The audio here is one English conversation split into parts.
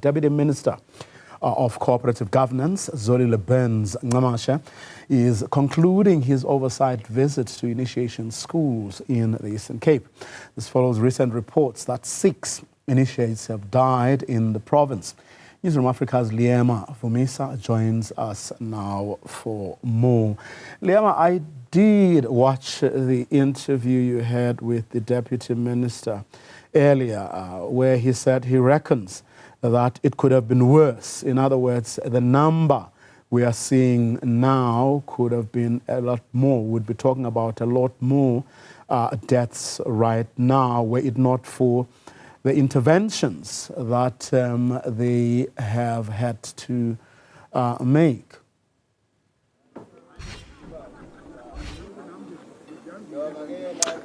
Deputy Minister of Cooperative Governance, Zolile Burns-Ncamashe, is concluding his oversight visit to initiation schools in the Eastern Cape. This follows recent reports that 6 initiates have died in the province. Newzroom Afrika's Liyema Vumisa joins us now for more. Liyema, I did watch the interview you had with the Deputy Minister earlier, where he said he reckons that it could have been worse. In other words, the number we are seeing now could have been a lot more. We'd be talking about a lot more deaths right now, were it not for the interventions that they have had to make.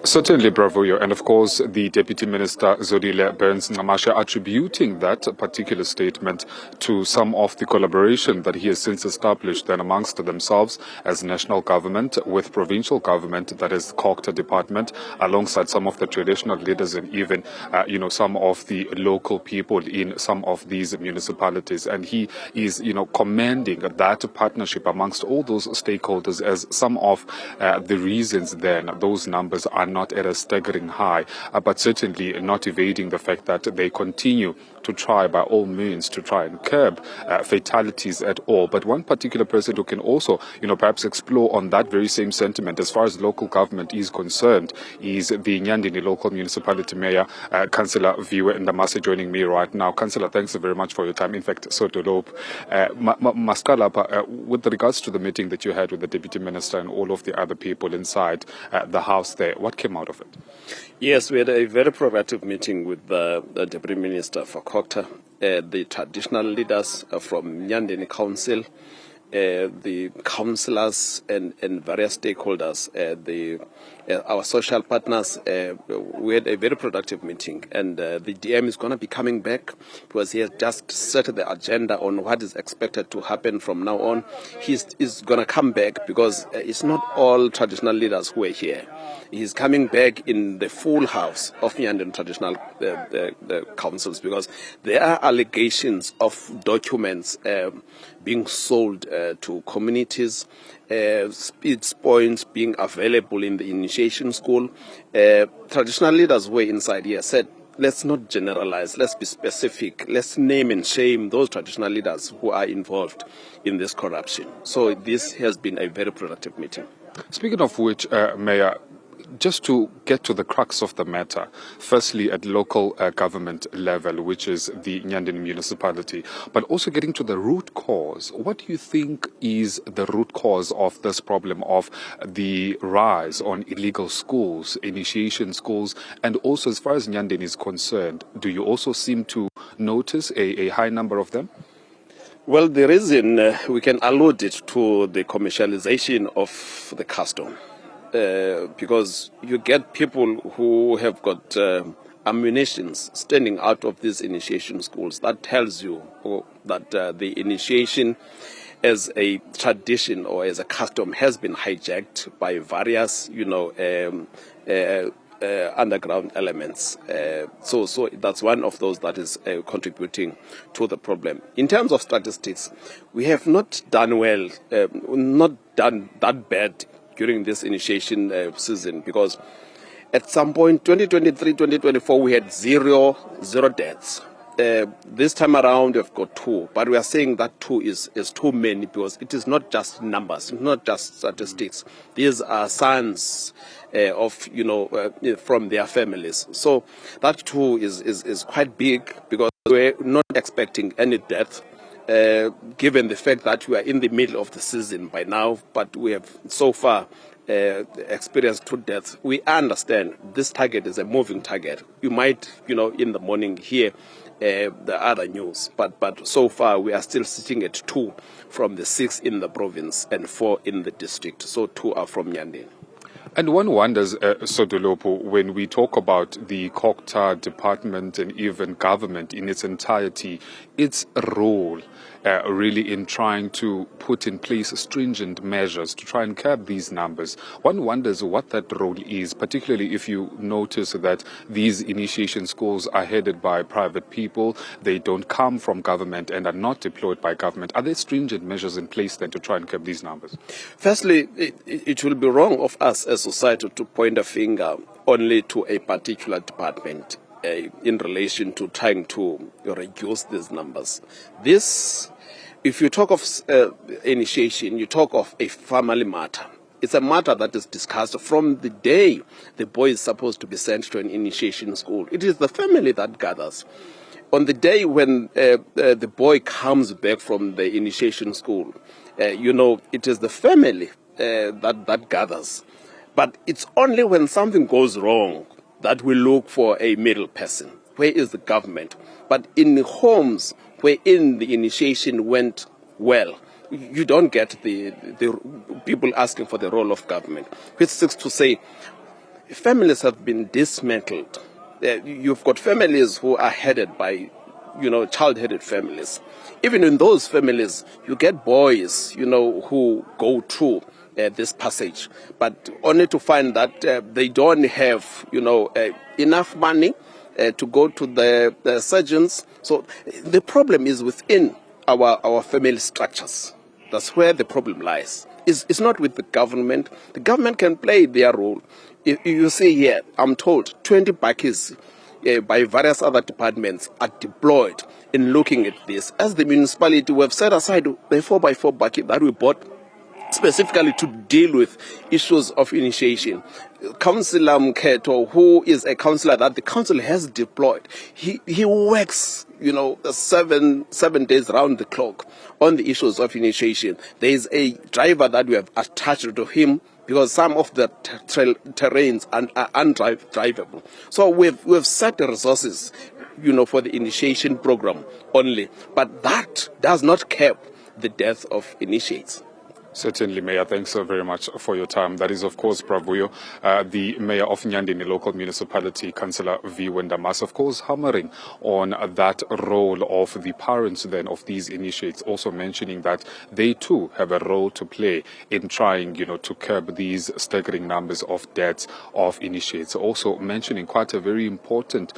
Certainly, Bravoyo, and of course the Deputy Minister Zolile Burns-Ncamashe attributing that particular statement to some of the collaboration that he has since established then amongst themselves as national government with provincial government, that is COCTA department, alongside some of the traditional leaders and even some of the local people in some of these municipalities. And he is commending that partnership amongst all those stakeholders as some of the reasons then those numbers are not at a staggering high, but certainly not evading the fact that they continue to try by all means to try and curb fatalities at all. But one particular person who can also, perhaps explore on that very same sentiment as far as local government is concerned is the Nyandeni local municipality mayor, Councillor Vumisa Ndamase, joining me right now. Councillor, thanks very much for your time. In fact, so to lope. With regards to the meeting that you had with the Deputy Minister and all of the other people inside the house there, what came out of it? Yes, we had a very productive meeting with the Deputy Minister for COCTA, the traditional leaders from Nyandeni Council, the councillors and various stakeholders, our social partners. We had a very productive meeting, and the DM is going to be coming back because he has just set the agenda on what is expected to happen from now on. He's going to come back because it's not all traditional leaders who are here. He's coming back in the full house of Nyandeni traditional the councils, because there are allegations of documents being sold to communities, speed points being available in the initiation school. Traditional leaders were inside here said, let's not generalize, let's be specific, let's name and shame those traditional leaders who are involved in this corruption. So this has been a very productive meeting. Speaking of which, Mayor, just to get to the crux of the matter, firstly at local government level, which is the Nyandeni municipality, but also getting to the root cause. What do you think is the root cause of this problem of the rise on illegal schools, initiation schools, and also as far as Nyandeni is concerned, do you also seem to notice a high number of them? Well, the reason we can allude it to the commercialization of the custom. Because you get people who have got ammunitions standing out of these initiation schools. That tells you that the initiation as a tradition or as a custom has been hijacked by various, underground elements. So that's one of those that is contributing to the problem. In terms of statistics, we have not done well, not done that bad during this initiation season, because at some point, 2023, 2024, we had zero deaths. This time around, we've got 2, but we are saying that 2 is too many, because it is not just numbers, it's not just statistics. These are sons of, from their families. So that 2 is quite big, because we're not expecting any death. Given the fact that we are in the middle of the season by now, but we have so far experienced 2 deaths. We understand this target is a moving target. You might, in the morning hear the other news, but so far we are still sitting at 2 from the 6 in the province and 4 in the district. So 2 are from Nyandeni. And one wonders, Sodolopo, when we talk about the COCTA department and even government in its entirety, its role really in trying to put in place stringent measures to try and curb these numbers. One wonders what that role is, particularly if you notice that these initiation schools are headed by private people, they don't come from government and are not deployed by government. Are there stringent measures in place then to try and curb these numbers? Firstly, it will be wrong of us as society to point a finger only to a particular department in relation to trying to reduce these numbers. If you talk of initiation, you talk of a family matter. It's a matter that is discussed from the day the boy is supposed to be sent to an initiation school. It is the family that gathers. On the day when the boy comes back from the initiation school, it is the family that gathers. But it's only when something goes wrong that we look for a middle person. Where is the government? But in the homes wherein the initiation went well, you don't get the people asking for the role of government. Which seeks to say, families have been dismantled. You've got families who are headed by, child-headed families. Even in those families, you get boys, who go through this passage, but only to find that they don't have, enough money to go to the surgeons. So the problem is within our family structures. That's where the problem lies. It's not with the government. The government can play their role. You see here, I'm told 20 bakkies by various other departments are deployed in looking at this. As the municipality, we have set aside the 4x4 bakkie that we bought specifically to deal with issues of initiation. Councillor Mkhetho, who is a councillor that the council has deployed, he works, 7 days round the clock on the issues of initiation. There is a driver that we have attached to him because some of the terrains are undrivable. So we've set the resources, for the initiation program only, but that does not curb the death of initiates. Certainly, Mayor. Thanks so very much for your time. That is, of course, Bravuyo, the Mayor of Nyandeni local municipality, Councillor V. Ncamashe, of course, hammering on that role of the parents then of these initiates, also mentioning that they too have a role to play in trying, to curb these staggering numbers of deaths of initiates. Also mentioning quite a very important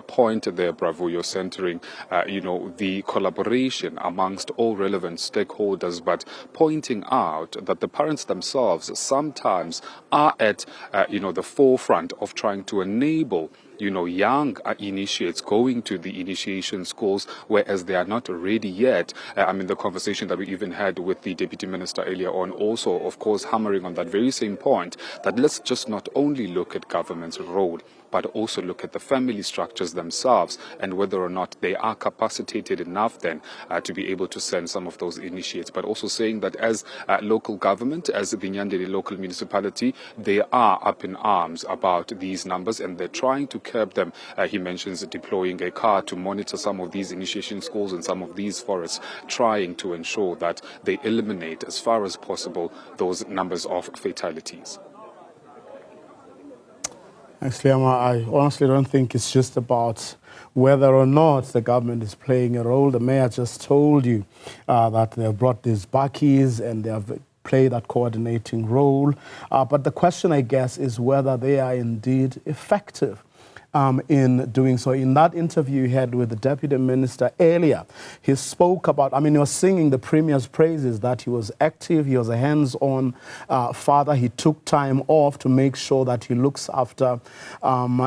point there, Bravuyo, centering, the collaboration amongst all relevant stakeholders, but pointing out that the parents themselves sometimes are at, the forefront of trying to enable young initiates going to the initiation schools, whereas they are not ready yet. The conversation that we even had with the Deputy Minister earlier on, also, of course, hammering on that very same point, that let's just not only look at government's role, but also look at the family structures themselves and whether or not they are capacitated enough then to be able to send some of those initiates. But also saying that as local government, as the Nyandeni local municipality, they are up in arms about these numbers and they're trying to curb them. He mentions deploying a car to monitor some of these initiation schools and some of these forests, trying to ensure that they eliminate as far as possible those numbers of fatalities. Actually, I honestly don't think it's just about whether or not the government is playing a role. The mayor just told you that they have brought these bakkies and they have played that coordinating role. But the question, I guess, is whether they are indeed effective in doing so. In that interview you had with the Deputy Minister earlier, he spoke about, he was singing the Premier's praises, that he was active, he was a hands-on father. He took time off to make sure that he looks after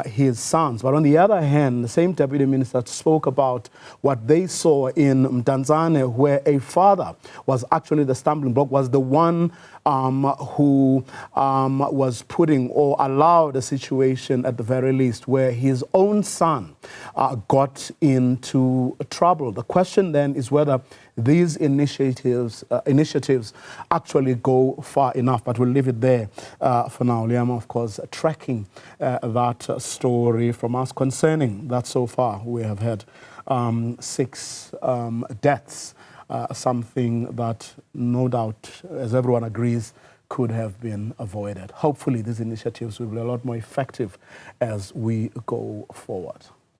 his sons. But on the other hand, the same Deputy Minister spoke about what they saw in Mdantsane, where a father was actually the stumbling block, was the one who was putting or allowed a situation at the very least where his own son got into trouble. The question then is whether these initiatives actually go far enough, but we'll leave it there for now. Liyema, of course, tracking that story from us concerning that so far we have had 6 deaths. Something that no doubt, as everyone agrees, could have been avoided. Hopefully, these initiatives will be a lot more effective as we go forward.